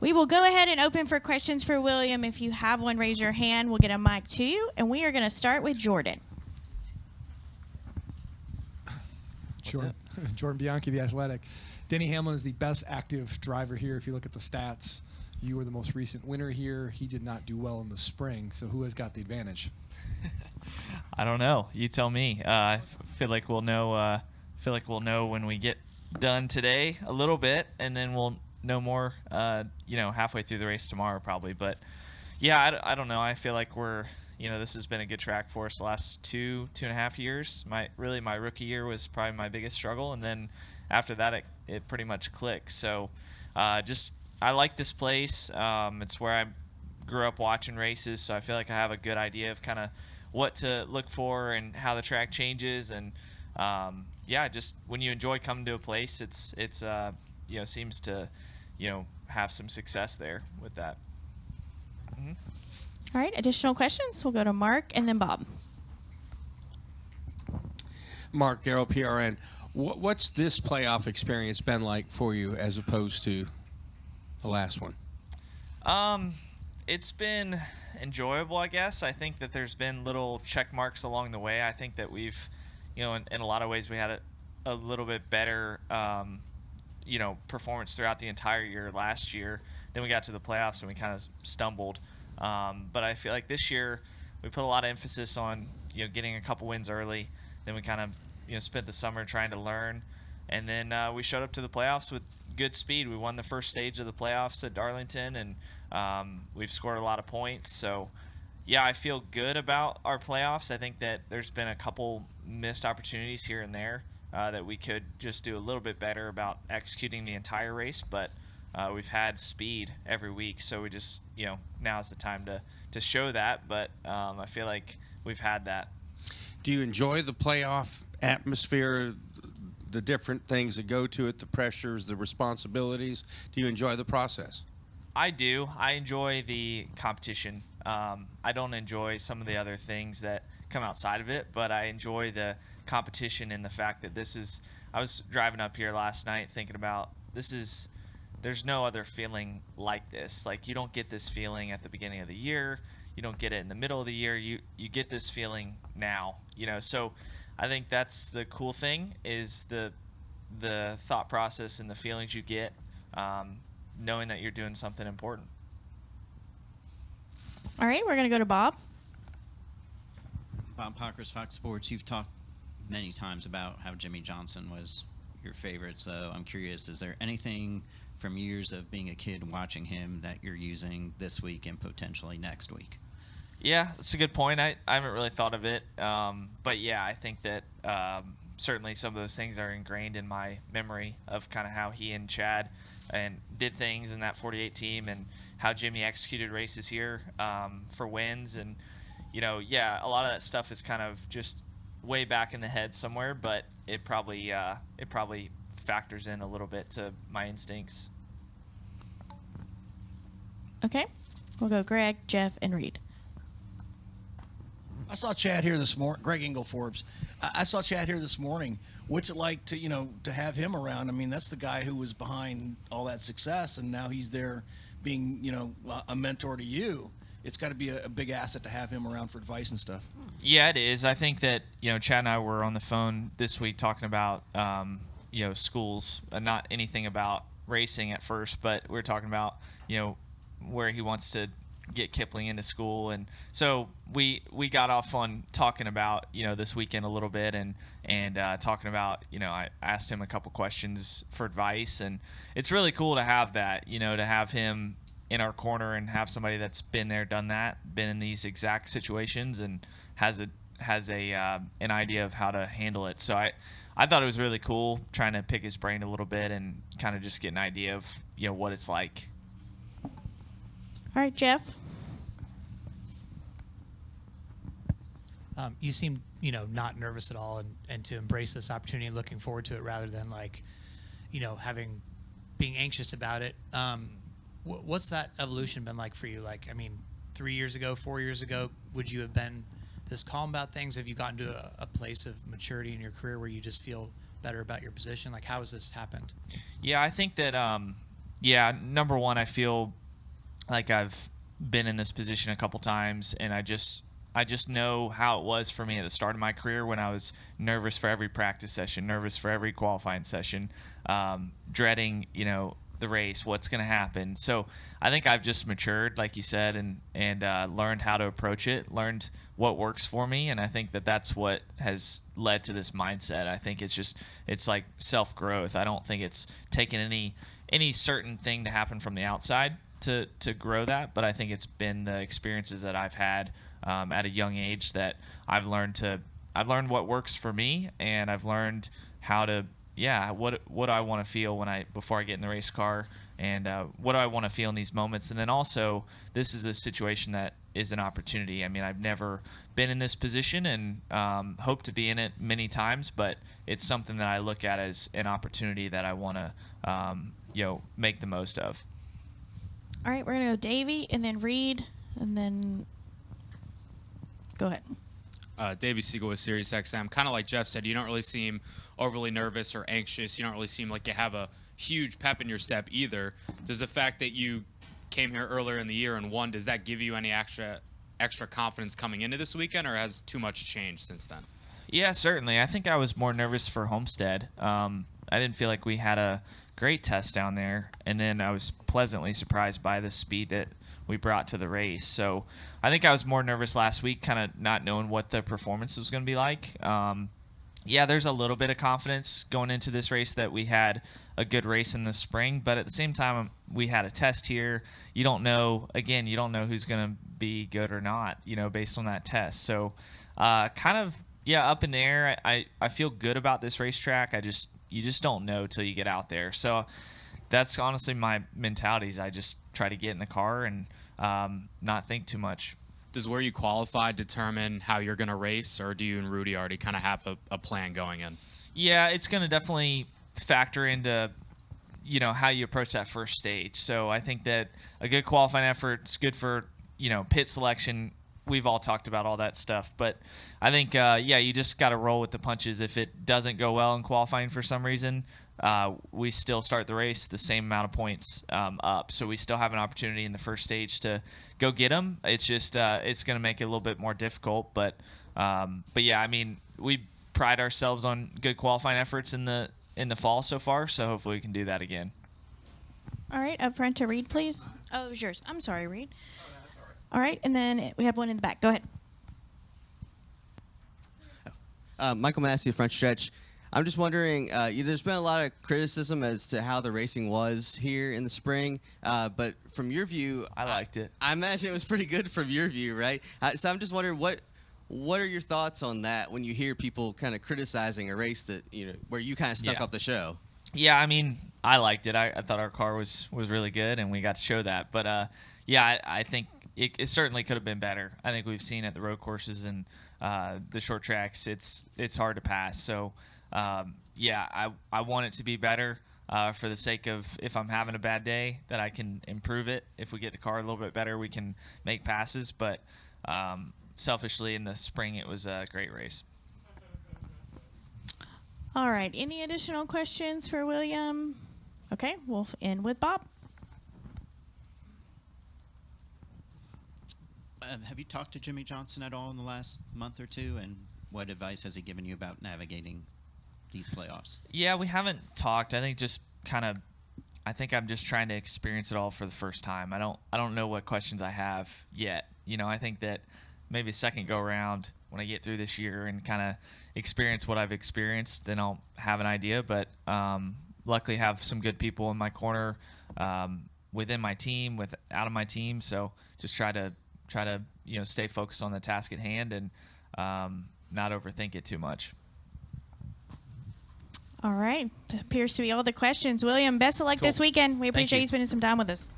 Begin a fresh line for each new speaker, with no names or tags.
We will go ahead and open for questions for William. If you have one, raise your hand. We'll get a mic to you. And we are going to start with Jordan.
Jordan Bianchi, The Athletic. Denny Hamlin is the best active driver here. If you look at the stats, you were the most recent winner here. He did not do well in the spring. So who has got the advantage?
I don't know. You tell me. I feel like we'll know. When we get done today a little bit, and then we'll know more. Halfway through the race tomorrow probably. But yeah, I don't know. I feel like this has been a good track for us the last 2.5 years. My rookie year was probably my biggest struggle, and then after that it pretty much clicked. So I like this place. It's where I grew up watching races, so I feel like I have a good idea of kind of what to look for and how the track changes. And just when you enjoy coming to a place, it's seems to have some success there with that. Mm-hmm.
All right, additional questions? We'll go to Mark and then Bob.
Mark Garrow, PRN. What's this playoff experience been like for you as opposed to the last one?
It's been enjoyable, I guess. I think that there's been little check marks along the way. I think that we've, in a lot of ways we had a little bit better, performance throughout the entire year last year. Then we got to the playoffs and we kind of stumbled. But I feel like this year we put a lot of emphasis on, getting a couple wins early. Then we kind of, spent the summer trying to learn. And then we showed up to the playoffs with good speed. We won the first stage of the playoffs at Darlington, and we've scored a lot of points. So, yeah, I feel good about our playoffs. I think that there's been a couple missed opportunities here and there that we could just do a little bit better about executing the entire race. But we've had speed every week, so we just, now's the time to show that. But I feel like we've had that.
Do you enjoy the playoff atmosphere, the different things that go to it, the pressures, the responsibilities? Do you enjoy the process?
I do. I enjoy the competition. I don't enjoy some of the other things that come outside of it, but I enjoy the competition and the fact that I was driving up here last night thinking about there's no other feeling like this. Like, you don't get this feeling at the beginning of the year. You don't get it in the middle of the year. You get this feeling now, so I think that's the cool thing is the thought process and the feelings you get, knowing that you're doing something important.
All right, we're going to go to Bob.
Bob Pockers, Fox Sports. You've talked many times about how Jimmy Johnson was your favorite, so I'm curious, is there anything from years of being a kid watching him that you're using this week and potentially next week?
Yeah, that's a good point. I haven't really thought of it. But, yeah, I think that certainly some of those things are ingrained in my memory of kind of how he and Chad and did things in that 48 team and how Jimmy executed races here for wins. And, a lot of that stuff is kind of just way back in the head somewhere, but it probably factors in a little bit to my instincts.
Okay, we'll go Greg, Jeff, and Reed.
I saw Chad here this morning. Greg Engel, Forbes. I saw Chad here this morning. What's it like to have him around? I mean, that's the guy who was behind all that success, and now he's there being, a mentor to you. It's got to be a big asset to have him around for advice and stuff.
Yeah, it is. I think that, Chad and I were on the phone this week talking about, schools, not anything about racing at first, but we were talking about, where he wants to get Kipling into school. And so we got off on talking about, this weekend a little bit and talking about, I asked him a couple questions for advice, and it's really cool to have that, to have him in our corner and have somebody that's been there, done that, been in these exact situations and has an idea of how to handle it. So I thought it was really cool trying to pick his brain a little bit and kind of just get an idea of, what it's like.
All right, Jeff.
You seem, not nervous at all and to embrace this opportunity and looking forward to it rather than being anxious about it. What's that evolution been like for you? 3 years ago, 4 years ago, would you have been this calm about things? Have you gotten to a place of maturity in your career where you just feel better about your position? How has this happened?
Yeah, I think that yeah, number one, I feel like I've been in this position a couple times, and I just know how it was for me at the start of my career when I was nervous for every practice session, nervous for every qualifying session, dreading, the race, what's going to happen. So I think I've just matured, like you said, and learned how to approach it, learned what works for me, and I think that's what has led to this mindset. I think it's like self-growth. I don't think it's taken any certain thing to happen from the outside to grow that, but I think it's been the experiences that I've had at a young age that I've learned what works for me, and I've learned how to what I want to feel before I get in the race car, and what do I want to feel in these moments. And then also, this is a situation that is an opportunity. I mean, I've never been in this position, and hope to be in it many times, but it's something that I look at as an opportunity that I want to make the most of.
All right, we're going to go Davey and then Reed, and then go ahead.
Davey Siegel with SiriusXM. Kind of like Jeff said, you don't really seem overly nervous or anxious. You don't really seem like you have a huge pep in your step either. Does the fact that you came here earlier in the year and won, does that give you any extra confidence coming into this weekend, or has too much changed since then?
Yeah, certainly. I think I was more nervous for Homestead. I didn't feel like we had a great test down there, and then I was pleasantly surprised by the speed that we brought to the race. So I think I was more nervous last week, kind of not knowing what the performance was going to be like. There's a little bit of confidence going into this race that we had a good race in the spring, but at the same time, we had a test here. You don't know who's going to be good or not, based on that test. So up in the air. I feel good about this racetrack. You just don't know till you get out there. So that's honestly my mentality. Is I just try to get in the car and not think too much.
Does where you qualify determine how you're going to race, or do you and Rudy already kind of have a plan going in? Yeah,
it's going to definitely factor into how you approach that first stage. So I think that a good qualifying effort is good for pit selection. We've all talked about all that stuff, but I think you just got to roll with the punches. If it doesn't go well in qualifying for some reason, we still start the race the same amount of points up, so we still have an opportunity in the first stage to go get them. It's just it's going to make it a little bit more difficult, but yeah, I mean, we pride ourselves on good qualifying efforts in the fall so far, so hopefully we can do that again.
All right, up front to Reed, please. Oh, it was yours. I'm sorry, Reed. All right, and then we have one in the back. Go ahead.
Michael Massey, front stretch. I'm just wondering, there's been a lot of criticism as to how the racing was here in the spring, but from your view,
I liked it.
I imagine it was pretty good from your view, right? So I'm just wondering, what are your thoughts on that when you hear people kind of criticizing a race that where you kind of stuck up the show?
Yeah, I mean, I liked it. I thought our car was really good, and we got to show that. But I think it certainly could have been better. I think we've seen at the road courses and the short tracks, it's hard to pass. So. I want it to be better for the sake of, if I'm having a bad day, that I can improve it. If we get the car a little bit better, we can make passes. But selfishly, in the spring, it was a great race.
All right. Any additional questions for William? Okay, we'll end with Bob.
Have you talked to Jimmy Johnson at all in the last month or two, and what advice has he given you about navigating these playoffs?
Yeah, we haven't talked. I think I'm just trying to experience it all for the first time. I don't know what questions I have yet. I think that maybe second go around, when I get through this year and kind of experience what I've experienced, then I'll have an idea. But luckily have some good people in my corner, within my team, out of my team. So just try to stay focused on the task at hand and not overthink it too much.
All right. That appears to be all the questions. William, best of luck this weekend. We appreciate you spending some time with us.